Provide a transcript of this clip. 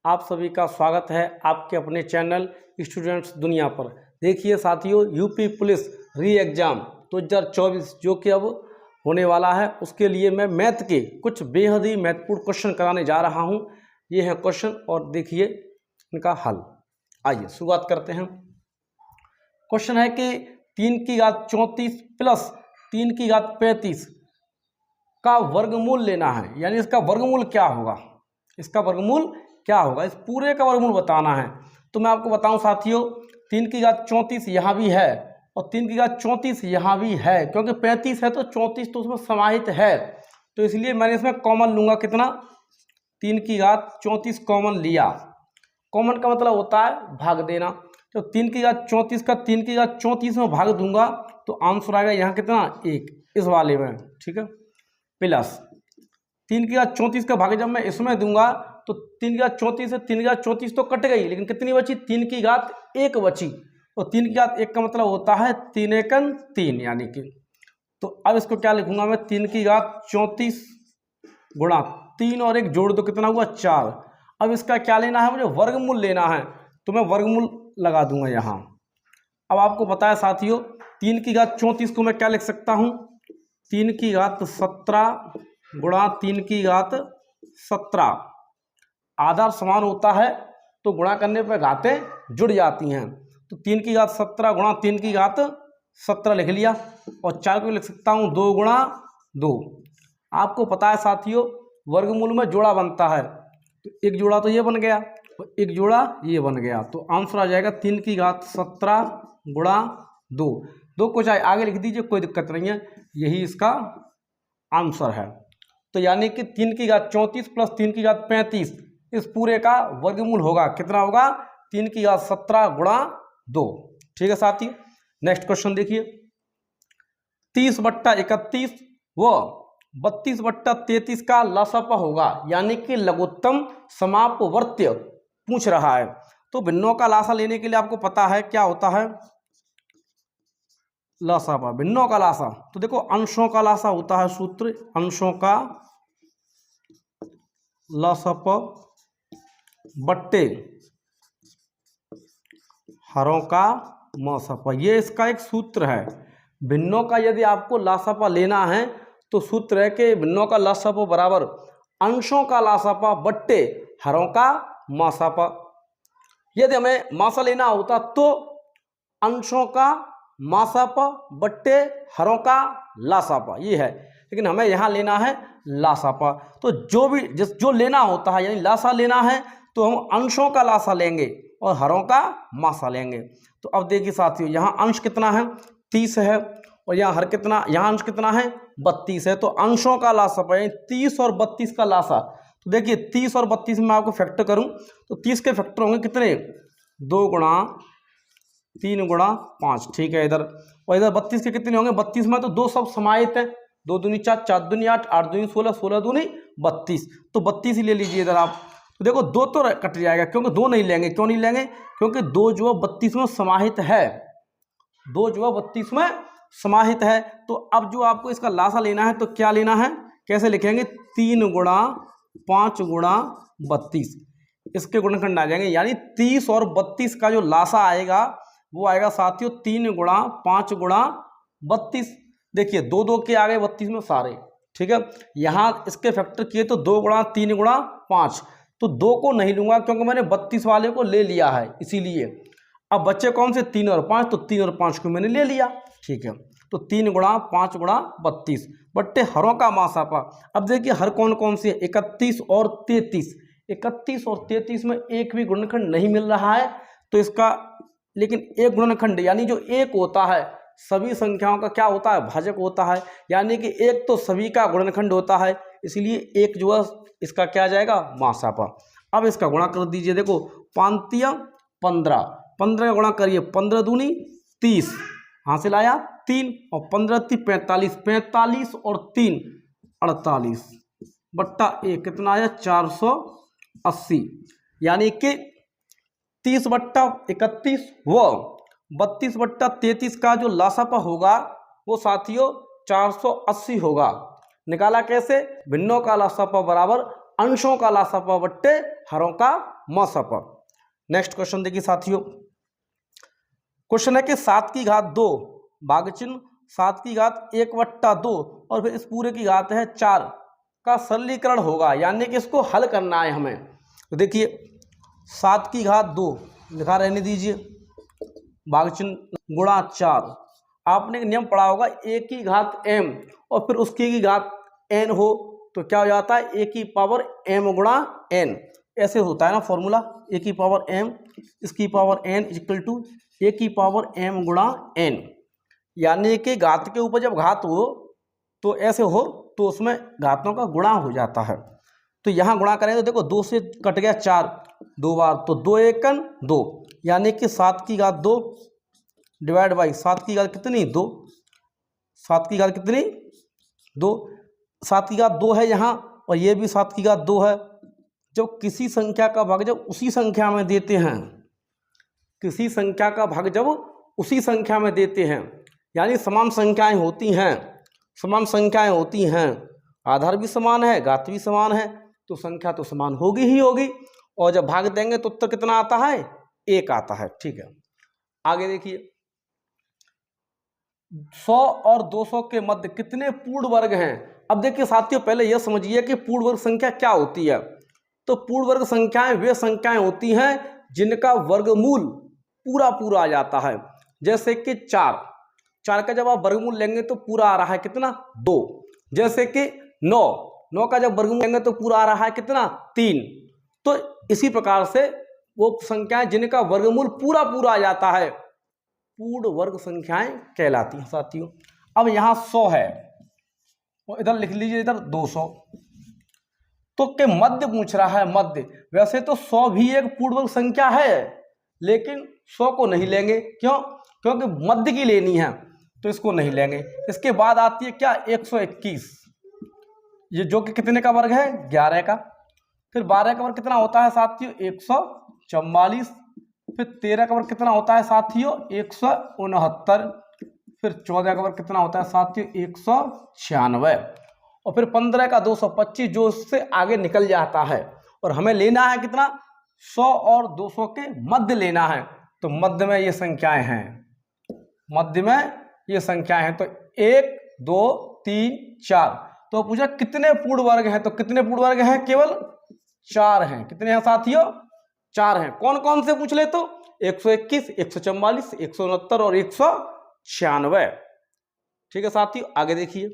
आप सभी का स्वागत है आपके अपने चैनल स्टूडेंट्स दुनिया पर। देखिए साथियों, यूपी पुलिस री एग्ज़ाम 2024 जो कि अब होने वाला है, उसके लिए मैं मैथ के कुछ बेहद ही महत्वपूर्ण क्वेश्चन कराने जा रहा हूं। ये है क्वेश्चन और देखिए इनका हल। आइए शुरुआत करते हैं। क्वेश्चन है कि 3 की घात 34 प्लस 3 की घात 35 का वर्गमूल लेना है, यानी इसका वर्गमूल क्या होगा। इसका वर्गमूल क्या होगा, इस पूरे का वर्गमूल बताना है। तो मैं आपको बताऊं साथियों, 3 की घात 34 यहाँ भी है और 3 की घात 34 यहाँ भी है, क्योंकि 35 है तो 34 तो उसमें समाहित है, तो इसलिए मैंने इसमें कॉमन लूंगा। कितना? 3 की घात 34 कॉमन लिया। कॉमन का मतलब होता है भाग देना। तो 3 की घात 34 का 3 की घात 34 में भाग दूंगा तो आंसर आएगा यहाँ कितना, 1, इस वाले में। ठीक है, प्लस 3 की घात 34 का भाग जब मैं इसमें दूंगा तो 3 की घात 34 से 3 की घात 34 तो कट गई, लेकिन कितनी बची? 3 की घात 1 बची। और 3 की घात 1 का मतलब होता है 3 एकन 3, यानी कि। तो अब इसको क्या लिखूंगा मैं? 3 की घात 34 गुणा 3 और 1 जोड़ दो, कितना हुआ? 4। अब इसका क्या लेना है मुझे? वर्गमूल लेना है, तो मैं वर्गमूल लगा दूंगा यहाँ। अब आपको पता है साथियों, 3 की घात 34 को मैं क्या लिख सकता हूँ? 3 की घात 17 गुणा 3 की घात 17। आधार समान होता है तो गुणा करने पर घातें जुड़ जाती हैं। तो 3 की घात 17 गुणा 3 की घात 17 लिख लिया, और 4 को लिख सकता हूँ 2 गुणा 2। आपको पता है साथियों, वर्गमूल में जोड़ा बनता है, तो एक जोड़ा तो ये बन गया और एक जोड़ा ये बन गया, तो आंसर आ जाएगा 3 की घात 17 गुणा 2। 2 को चाहे आगे लिख दीजिए, कोई दिक्कत नहीं है, यही इसका आंसर है। तो यानी कि 3 की घात 34 प्लस 3 की घात 35 इस पूरे का वर्गमूल होगा। कितना होगा? 3 की घात 17 गुणा 2। ठीक है साथी, नेक्स्ट क्वेश्चन देखिए। 30/31 व 32/33 का लसापा होगा, यानी कि लघुत्तम समापवर्त्य पूछ रहा है। तो भिन्नों का लासा लेने के लिए आपको पता है क्या होता है? लासापा, भिन्नों का लासा। तो देखो, अंशों का लासा होता है सूत्र, अंशों का लासापा बट्टे हरों का मौसापा, ये इसका एक सूत्र है। भिन्नों का यदि आपको लासापा लेना है तो सूत्र है कि भिन्नों का लासापा बराबर अंशों का लासापा बट्टे हरों का मासापा। यदि हमें मासा लेना होता तो अंशों का मासापा बट्टे हरों का लासापा, ये है, लेकिन हमें यहाँ लेना है लासापा। तो जो लेना होता है, यानी लासा लेना है, तो हम अंशों का लासा लेंगे और हरों का मासा लेंगे। तो अब देखिए साथियों, यहाँ अंश कितना है? 30 है, और यहाँ हर कितना, यहाँ अंश कितना है? 32 है। तो अंशों का लासा यानी 30 और 32 का लासा। तो देखिए 30 और 32 में आपको फैक्टर करूं तो 30 के फैक्टर होंगे कितने? 2 गुणा 3 गुणा 5। ठीक है, इधर और इधर 32 के कितने होंगे? 32 में तो 2 सब समाहित है, 2 दूनी 4, 4 दूनी 8, 8 दूनी 16, 16 दूनी 32, तो 32 ही ले लीजिए इधर आप। तो देखो 2 तो कट जाएगा, क्योंकि 2 नहीं लेंगे। क्यों नहीं लेंगे? क्योंकि 2 जो है 32 में समाहित है, 2 जो है 32 में समाहित है। तो अब जो आपको इसका लासा लेना है तो क्या लेना है, कैसे लिखेंगे? 3 गुणा 5 गुणा 32, इसके गुणनखंड आ जाएंगे, यानी 30 और 32 का जो लासा आएगा वो आएगा साथियों 3 गुणा 5 गुणा 32। देखिए 2 2 के आगे 32 में सारे। ठीक है, यहाँ इसके फैक्टर किए तो 2 गुणा 3 गुणा 5, तो 2 को नहीं लूंगा क्योंकि मैंने 32 वाले को ले लिया है, इसीलिए। अब बच्चे कौन से? 3 और 5, तो 3 और 5 को मैंने ले लिया। ठीक है, तो 3 गुणा 5 गुणा 32 बट्टे हरों का मासापा। अब देखिए हर कौन कौन सी है? 31 और 33। 31 और 33 में एक भी गुणनखंड नहीं मिल रहा है, तो इसका, लेकिन एक गुणनखंड यानी जो एक होता है सभी संख्याओं का क्या होता है? भाजक होता है, यानी कि एक तो सभी का गुणनखंड होता है, इसलिए एक जो है इसका क्या जाएगा? मासापा। अब इसका गुणा कर दीजिए, देखो 5 15, 15 का गुणा करिए, 15 दूनी 30, हासिल आया 3, और 15 3 45, 45 और 3 48 बट्टा 1 कितना आया? 480, यानी कि 30/31 व 32/33 का जो लासापा होगा वो साथियों 480 होगा। निकाला कैसे? भिन्नों का लासापा बराबर अंशों का लासापा बट्टे हरों का मसापा। नेक्स्ट क्वेश्चन देखिए साथियों, क्वेश्चन है कि 7 की घात 2 भागचिन्ह 7 की घात 1/2 और फिर इस पूरे की घात है 4 का सरलीकरण होगा, यानी कि इसको हल करना है हमें। तो देखिए 7 की घात 2 लिखा रहने दीजिए, भागचिन्ह गुणा 4। आपने एक नियम पढ़ा होगा, a की घात m और फिर उसकी की घात n हो तो क्या हो जाता है, a की पावर m गुणा n। ऐसे होता है ना फॉर्मूला, a की पावर m इसकी power n equal to a की पावर m गुणा n। यानी कि घात के ऊपर जब घात हो तो ऐसे हो तो उसमें घातों का गुणा हो जाता है। तो यहाँ गुणा करें तो देखो 2 से कट गया 4 2 बार, तो 2 एकन 2, यानी कि 7 की घात 2 डिवाइड बाई 7 की घात कितनी 2, 7 की घात कितनी 2, 7 की घात 2 है यहाँ और ये भी 7 की घात 2 है। जब किसी संख्या का भाग जब उसी संख्या में देते हैं, किसी संख्या का भाग जब उसी संख्या में देते हैं, यानी समान संख्याएं होती हैं, समान संख्याएं होती हैं, आधार भी समान है घात भी समान है, तो संख्या तो समान होगी ही होगी। और जब भाग देंगे तो उत्तर कितना आता है, 1 आता है। ठीक है, आगे देखिए 100 और 200 के मध्य कितने पूर्ण वर्ग हैं। अब देखिए साथियों, पहले यह समझिए कि पूर्ण वर्ग संख्या क्या होती है। तो पूर्ण वर्ग संख्याएं वे संख्याएं होती हैं जिनका वर्गमूल पूरा पूरा आ जाता है। जैसे कि 4 का जब आप वर्गमूल लेंगे तो पूरा आ रहा है कितना 2। जैसे कि 9 का जब वर्गमूल लेंगे तो पूरा आ रहा है कितना 3। तो इसी प्रकार से वो संख्याएं जिनका वर्गमूल पूरा पूरा आ जाता है पूर्ण वर्ग संख्याएं कहलाती हैं साथियों। अब यहाँ 100 है और इधर लिख लीजिए इधर 200, तो के मध्य पूछ रहा है, मध्य। वैसे तो 100 भी एक पूर्ण वर्ग संख्या है, लेकिन 100 को नहीं लेंगे, क्यों, क्योंकि मध्य की लेनी है तो इसको नहीं लेंगे। इसके बाद आती है क्या 121, ये जो कि कितने का वर्ग है 11 का। फिर 12 का वर्ग कितना होता है साथियों 144। फिर 13 का वर्ग कितना होता है साथियों 169। फिर 14 का वर्ग कितना होता है साथियों 196। और फिर 15 का 225 जो उससे आगे निकल जाता है। और हमें लेना है कितना 100 और 200 के मध्य लेना है। तो मध्य में ये संख्याएं हैं, मध्य में ये संख्याएं हैं। तो 1 2 3 4। तो पूछा कितने पूर्ण वर्ग हैं, तो कितने पूर्ण वर्ग हैं, केवल 4 हैं। कितने हैं साथियों 4 हैं। कौन कौन से पूछ ले तो 121 144 169 और 196। ठीक है साथियों, आगे देखिए